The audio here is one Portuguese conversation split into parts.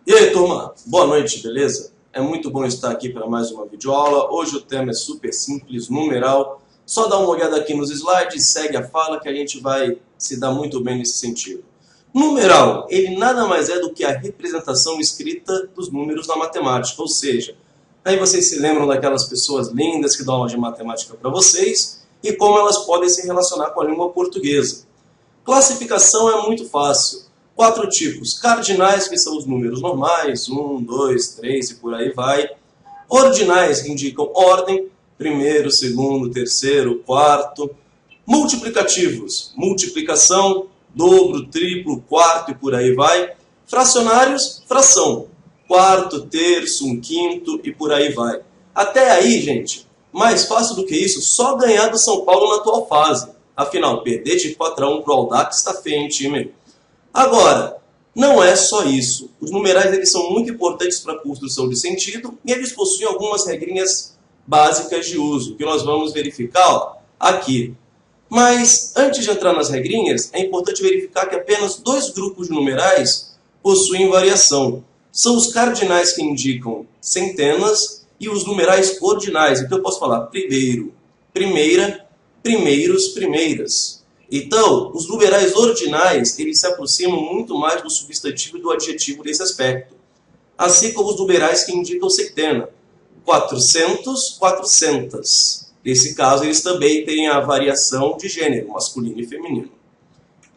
E aí, turma? Boa noite, beleza? É muito bom estar aqui para mais uma videoaula. Hoje o tema é super simples, numeral. Só dá uma olhada aqui nos slides, segue a fala que a gente vai se dar muito bem nesse sentido. Numeral, ele nada mais é do que a representação escrita dos números na matemática, ou seja, aí vocês se lembram daquelas pessoas lindas que dão aula de matemática para vocês e como elas podem se relacionar com a língua portuguesa. Classificação é muito fácil. 4 tipos. Cardinais, que são os números normais, 1, 2, 3 e por aí vai. Ordinais, que indicam ordem, primeiro, segundo, terceiro, quarto. Multiplicativos, multiplicação, dobro, triplo, quarto e por aí vai. Fracionários, fração, quarto, terço, um quinto e por aí vai. Até aí, gente, mais fácil do que isso, só ganhar do São Paulo na atual fase. Afinal, perder de 4-1 pro Audax está feio, hein, time? Agora, não é só isso. Os numerais eles são muito importantes para a construção de sentido e eles possuem algumas regrinhas básicas de uso, que nós vamos verificar aqui. Mas, antes de entrar nas regrinhas, é importante verificar que apenas 2 grupos de numerais possuem variação. São os cardinais que indicam centenas e os numerais ordinais. Então eu posso falar primeiro, primeira, primeiros, primeiras. Então, os numerais ordinais, eles se aproximam muito mais do substantivo e do adjetivo nesse aspecto. Assim como os numerais que indicam centena. 400, 400. Nesse caso, eles também têm a variação de gênero, masculino e feminino.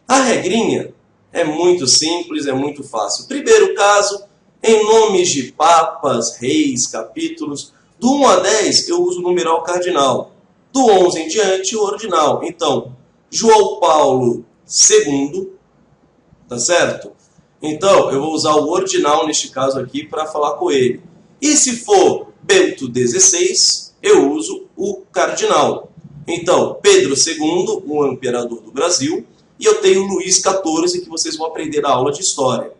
A regrinha é muito simples, é muito fácil. Primeiro caso, em nomes de papas, reis, capítulos, do 1 a 10 eu uso o numeral cardinal. Do 11 em diante, o ordinal. Então, João Paulo II, tá certo? Então, eu vou usar o ordinal neste caso aqui para falar com ele. E se for Bento XVI, eu uso o cardinal. Então, Pedro II, o imperador do Brasil, e eu tenho Luís XIV, que vocês vão aprender na aula de história.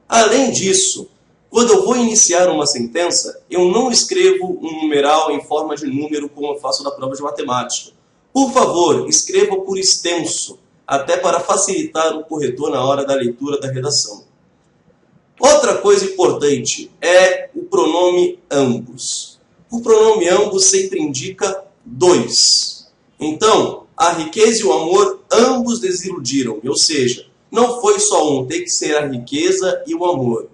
Além disso, quando eu vou iniciar uma sentença, eu não escrevo um numeral em forma de número como eu faço na prova de matemática. Por favor, escreva por extenso, até para facilitar o corretor na hora da leitura da redação. Outra coisa importante é o pronome ambos. O pronome ambos sempre indica 2. Então, a riqueza e o amor, ambos desiludiram, ou seja, não foi só um, tem que ser a riqueza e o amor.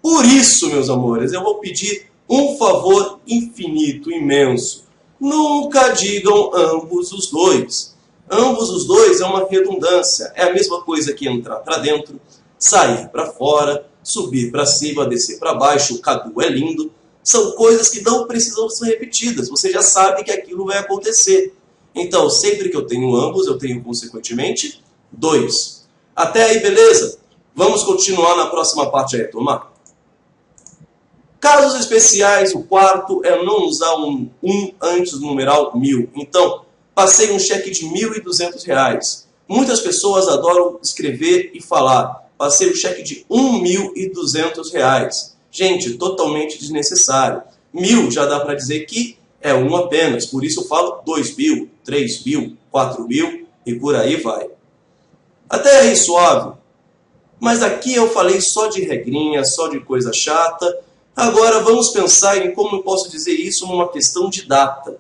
Por isso, meus amores, eu vou pedir um favor infinito, imenso. Nunca digam ambos os dois. Ambos os dois é uma redundância. É a mesma coisa que entrar para dentro, sair para fora, subir para cima, descer para baixo. O Cadu é lindo. São coisas que não precisam ser repetidas. Você já sabe que aquilo vai acontecer. Então, sempre que eu tenho ambos, eu tenho, consequentemente, 2. Até aí, beleza? Vamos continuar na próxima parte aí, turma. Casos especiais, o quarto é não usar um antes do numeral 1000. Então, passei um cheque de R$1.200. Muitas pessoas adoram escrever e falar. Passei um cheque de R$1.200. Gente, totalmente desnecessário. 1000 já dá para dizer que é um apenas. Por isso eu falo 2.000, 3.000, 4.000 e por aí vai. Até aí suave. Mas aqui eu falei só de regrinha, só de coisa chata. Agora vamos pensar em como eu posso dizer isso numa questão de data.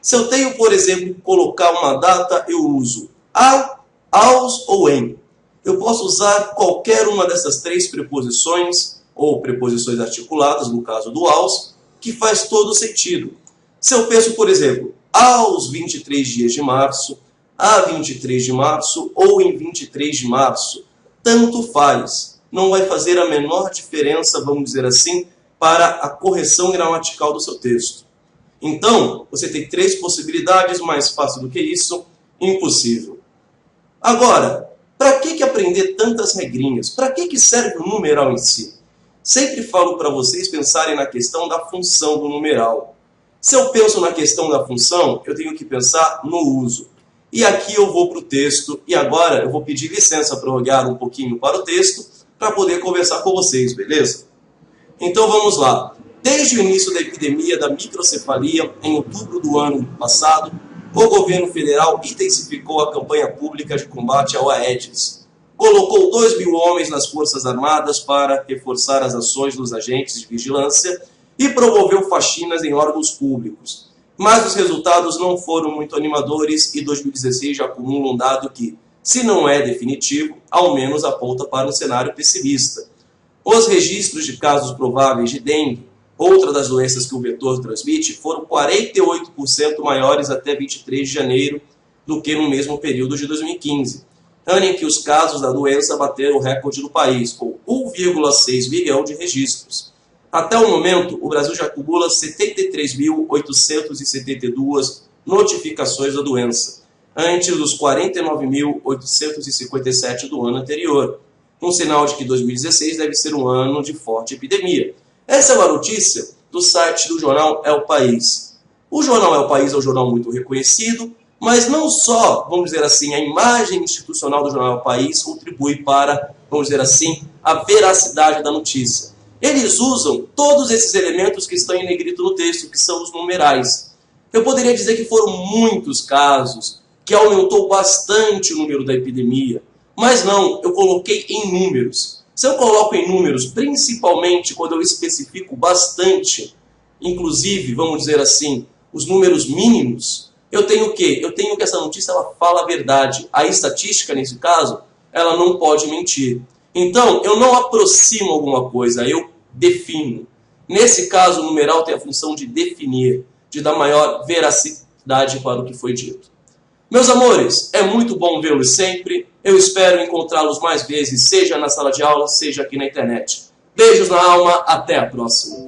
Se eu tenho, por exemplo, que colocar uma data, eu uso a, aos ou em. Eu posso usar qualquer uma dessas 3 preposições, ou preposições articuladas, no caso do aos, que faz todo sentido. Se eu penso, por exemplo, aos 23 dias de março, a 23 de março ou em 23 de março, tanto faz. Não vai fazer a menor diferença, vamos dizer assim, para a correção gramatical do seu texto. Então, você tem 3 possibilidades, mais fácil do que isso, impossível. Agora, para que aprender tantas regrinhas? Para que serve o numeral em si? Sempre falo para vocês pensarem na questão da função do numeral. Se eu penso na questão da função, eu tenho que pensar no uso. E aqui eu vou para o texto, e agora eu vou pedir licença para olhar um pouquinho para o texto, para poder conversar com vocês, beleza? Então vamos lá. Desde o início da epidemia da microcefalia, em outubro do ano passado, o governo federal intensificou a campanha pública de combate ao Aedes. colocou 2.000 homens nas Forças Armadas para reforçar as ações dos agentes de vigilância e promoveu faxinas em órgãos públicos. Mas os resultados não foram muito animadores e 2016 já acumula um dado que, se não é definitivo, ao menos aponta para um cenário pessimista. Os registros de casos prováveis de dengue, outra das doenças que o vetor transmite, foram 48% maiores até 23 de janeiro do que no mesmo período de 2015. Ano em que os casos da doença bateram o recorde no país, com 1,6 milhão de registros. Até o momento, o Brasil já acumula 73.872 notificações da doença, antes dos 49.857 do ano anterior, um sinal de que 2016 deve ser um ano de forte epidemia. Essa é uma notícia do site do jornal É o País. O jornal É o País é um jornal muito reconhecido, mas não só, vamos dizer assim, a imagem institucional do jornal É o País contribui para, vamos dizer assim, a veracidade da notícia. Eles usam todos esses elementos que estão em negrito no texto, que são os numerais. Eu poderia dizer que foram muitos casos, que aumentou bastante o número da epidemia, mas não, eu coloquei em números. Se eu coloco em números, principalmente quando eu especifico bastante, inclusive, vamos dizer assim, os números mínimos, eu tenho o quê? Eu tenho que essa notícia ela fala a verdade. A estatística, nesse caso, ela não pode mentir. Então, eu não aproximo alguma coisa, eu defino. Nesse caso, o numeral tem a função de definir, de dar maior veracidade para o que foi dito. Meus amores, é muito bom vê-los sempre. Eu espero encontrá-los mais vezes, seja na sala de aula, seja aqui na internet. Beijos na alma, até a próxima.